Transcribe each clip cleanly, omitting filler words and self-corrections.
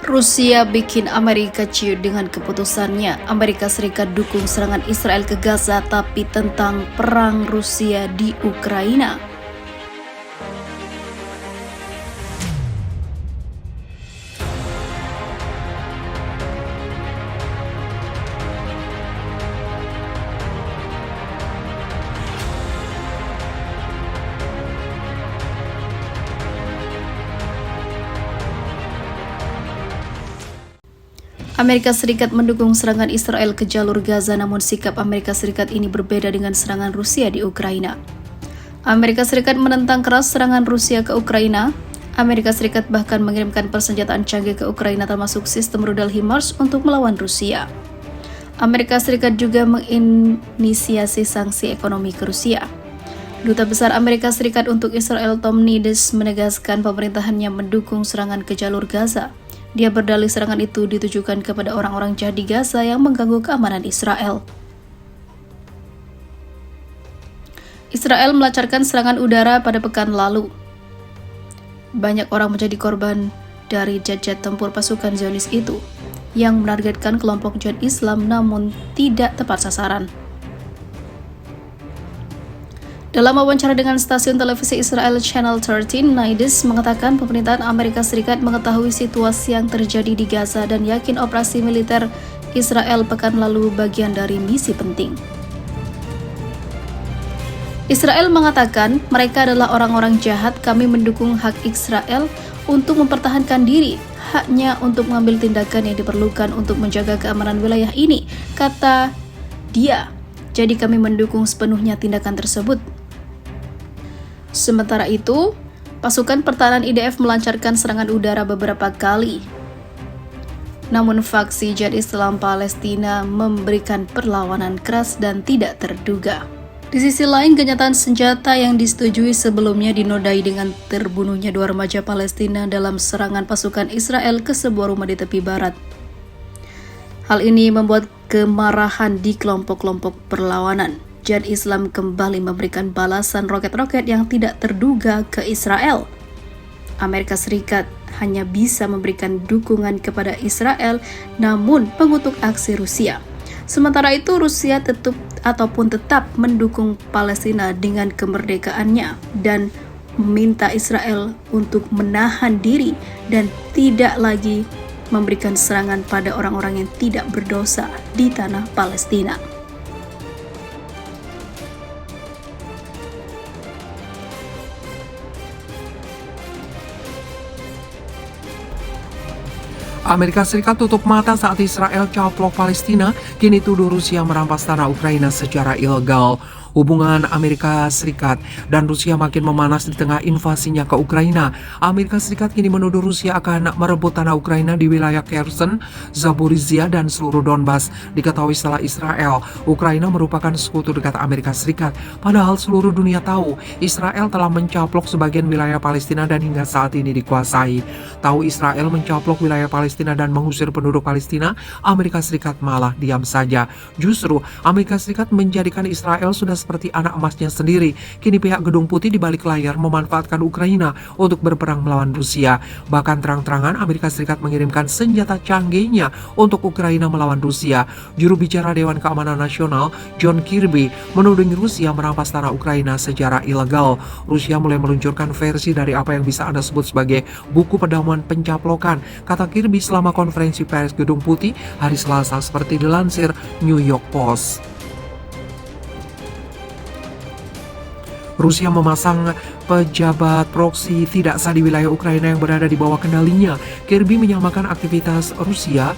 Rusia bikin Amerika ciut dengan keputusannya. Amerika Serikat dukung serangan Israel ke Gaza, tapi tentang perang Rusia di Ukraina. Amerika Serikat mendukung serangan Israel ke jalur Gaza, namun sikap Amerika Serikat ini berbeda dengan serangan Rusia di Ukraina. Amerika Serikat menentang keras serangan Rusia ke Ukraina. Amerika Serikat bahkan mengirimkan persenjataan canggih ke Ukraina termasuk sistem rudal HIMARS untuk melawan Rusia. Amerika Serikat juga menginisiasi sanksi ekonomi ke Rusia. Duta Besar Amerika Serikat untuk Israel Tom Nides menegaskan pemerintahannya mendukung serangan ke jalur Gaza. Dia berdalih serangan itu ditujukan kepada orang-orang jahat di Gaza yang mengganggu keamanan Israel. Israel melancarkan serangan udara pada pekan lalu. Banyak orang menjadi korban dari jet-jet tempur pasukan Zionis itu, yang menargetkan kelompok jihad Islam namun tidak tepat sasaran. Dalam wawancara dengan stasiun televisi Israel Channel 13, Nides mengatakan pemerintahan Amerika Serikat mengetahui situasi yang terjadi di Gaza dan yakin operasi militer Israel pekan lalu bagian dari misi penting. Israel mengatakan mereka adalah orang-orang jahat, kami mendukung hak Israel untuk mempertahankan diri, haknya untuk mengambil tindakan yang diperlukan untuk menjaga keamanan wilayah ini, kata dia. Jadi kami mendukung sepenuhnya tindakan tersebut. Sementara itu, pasukan pertahanan IDF melancarkan serangan udara beberapa kali. Namun faksi Jihad Islam Palestina memberikan perlawanan keras dan tidak terduga. Di sisi lain, gencatan senjata yang disetujui sebelumnya dinodai dengan terbunuhnya 2 remaja Palestina dalam serangan pasukan Israel ke sebuah rumah di tepi barat. Hal ini membuat kemarahan di kelompok-kelompok perlawanan. Jihad Islam kembali memberikan balasan roket-roket yang tidak terduga ke Israel. Amerika Serikat hanya bisa memberikan dukungan kepada Israel, namun mengutuk aksi Rusia. Sementara itu, Rusia tetap mendukung Palestina dengan kemerdekaannya dan meminta Israel untuk menahan diri dan tidak lagi memberikan serangan pada orang-orang yang tidak berdosa di tanah Palestina. Amerika Serikat tutup mata saat Israel caplok Palestina, kini tuduh Rusia merampas tanah Ukraina secara ilegal. Hubungan Amerika Serikat dan Rusia makin memanas di tengah invasinya ke Ukraina. Amerika Serikat kini menuduh Rusia akan merebut tanah Ukraina di wilayah Kherson, Zaporizhia, dan seluruh Donbas. Diketahui setelah Israel, Ukraina merupakan sekutu dekat Amerika Serikat. Padahal seluruh dunia tahu Israel telah mencaplok sebagian wilayah Palestina dan hingga saat ini dikuasai. Tahu Israel mencaplok wilayah Palestina dan mengusir penduduk Palestina, Amerika Serikat malah diam saja. Justru Amerika Serikat menjadikan Israel sudah seperti anak emasnya sendiri. Kini pihak Gedung Putih di balik layar memanfaatkan Ukraina untuk berperang melawan Rusia. Bahkan terang-terangan Amerika Serikat mengirimkan senjata canggihnya untuk Ukraina melawan Rusia. Juru bicara Dewan Keamanan Nasional, John Kirby, menuding Rusia merampas tanah Ukraina secara ilegal. Rusia mulai meluncurkan versi dari apa yang bisa Anda sebut sebagai buku pendahuluan pencaplokan, kata Kirby selama konferensi pers Gedung Putih hari Selasa, seperti dilansir New York Post. Rusia memasang pejabat proksi tidak sah di wilayah Ukraina yang berada di bawah kendalinya. Kirby menyamakan aktivitas Rusia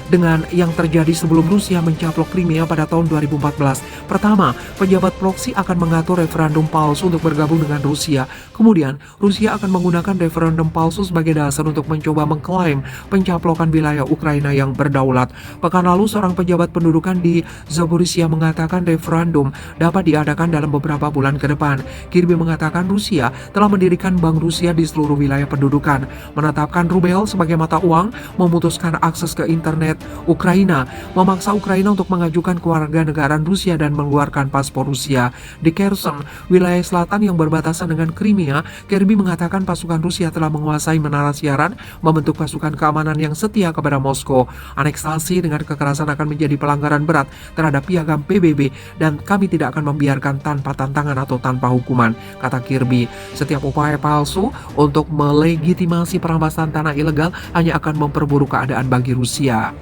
dengan yang terjadi sebelum Rusia mencaplok Crimea pada tahun 2014. Pertama, pejabat proksi akan mengatur referendum palsu untuk bergabung dengan Rusia. Kemudian, Rusia akan menggunakan referendum palsu sebagai dasar untuk mencoba mengklaim pencaplokan wilayah Ukraina yang berdaulat. Pekan lalu, seorang pejabat pendudukan di Zaporizhia mengatakan referendum dapat diadakan dalam beberapa bulan ke depan. Kirby mengatakan Rusia telah mendirikan Bank Rusia di seluruh wilayah pendudukan, menetapkan rubel sebagai mata uang, memutuskan akses ke internet Ukraina, memaksa Ukraina untuk mengajukan kewarganegaraan Rusia dan mengeluarkan paspor Rusia. Di Kherson, wilayah selatan yang berbatasan dengan Crimea, Kirby mengatakan pasukan Rusia telah menguasai menara siaran, membentuk pasukan keamanan yang setia kepada Moskow. Aneksasi dengan kekerasan akan menjadi pelanggaran berat terhadap piagam PBB dan kami tidak akan membiarkan tanpa tantangan atau tanpa hukuman, kata Kirby. Setiap upaya palsu untuk melegitimasi perampasan tanah ilegal hanya akan memperburuk keadaan bagi Rusia.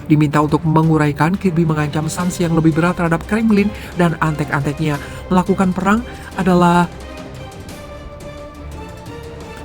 Diminta untuk menguraikan, Kirby mengancam sanksi yang lebih berat terhadap Kremlin dan antek-anteknya. Melakukan perang adalah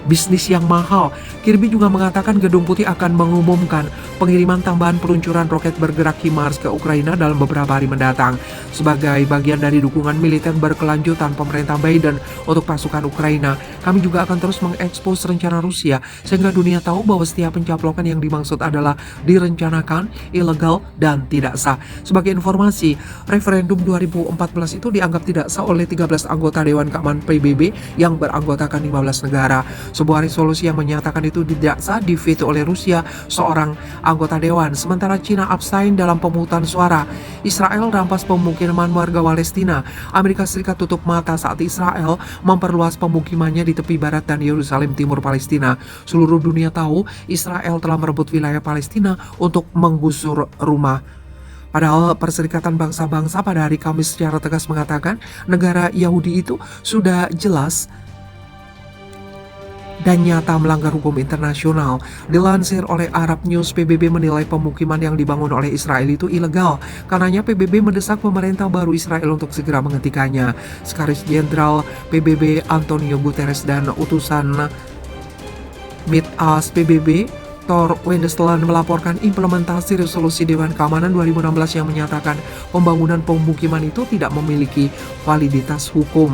bisnis yang mahal. Kirby juga mengatakan Gedung Putih akan mengumumkan pengiriman tambahan peluncuran roket bergerak HIMARS ke Ukraina dalam beberapa hari mendatang sebagai bagian dari dukungan militer berkelanjutan pemerintah Biden untuk pasukan Ukraina. Kami juga akan terus mengekspos rencana Rusia sehingga dunia tahu bahwa setiap pencaplokan yang dimaksud adalah direncanakan, ilegal, dan tidak sah. Sebagai informasi, referendum 2014 itu dianggap tidak sah oleh 13 anggota Dewan Keamanan PBB yang beranggotakan 15 negara. Sebuah resolusi yang menyatakan itu tidak sah diveto oleh Rusia, seorang anggota dewan. Sementara Cina abstain dalam pemungutan suara. Israel rampas pemukiman warga Palestina. Amerika Serikat tutup mata saat Israel memperluas pemukimannya di tepi barat dan Yerusalem Timur Palestina. Seluruh dunia tahu Israel telah merebut wilayah Palestina untuk menggusur rumah. Padahal Perserikatan Bangsa-Bangsa pada hari Kamis secara tegas mengatakan negara Yahudi itu sudah jelas dan nyata melanggar hukum internasional. Dilansir oleh Arab News, PBB menilai pemukiman yang dibangun oleh Israel itu ilegal. Karenanya PBB mendesak pemerintah baru Israel untuk segera menghentikannya. Sekretaris Jenderal PBB Antonio Guterres dan utusan Mitas PBB Tor Wennesland melaporkan implementasi resolusi Dewan Keamanan 2016 yang menyatakan pembangunan pemukiman itu tidak memiliki validitas hukum.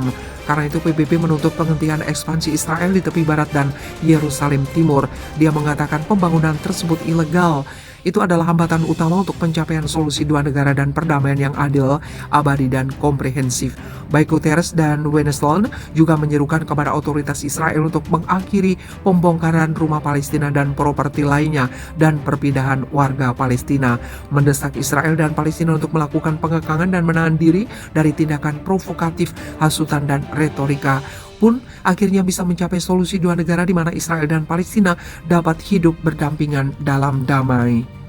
Karena itu PBB menuntut penghentian ekspansi Israel di tepi barat dan Yerusalem Timur. Dia mengatakan pembangunan tersebut ilegal. Itu adalah hambatan utama untuk pencapaian solusi dua negara dan perdamaian yang adil, abadi, dan komprehensif. Baik Guterres dan Wennesland juga menyerukan kepada otoritas Israel untuk mengakhiri pembongkaran rumah Palestina dan properti lainnya dan perpindahan warga Palestina. Mendesak Israel dan Palestina untuk melakukan pengekangan dan menahan diri dari tindakan provokatif, hasutan, dan retorika pun akhirnya bisa mencapai solusi dua negara di mana Israel dan Palestina dapat hidup berdampingan dalam damai.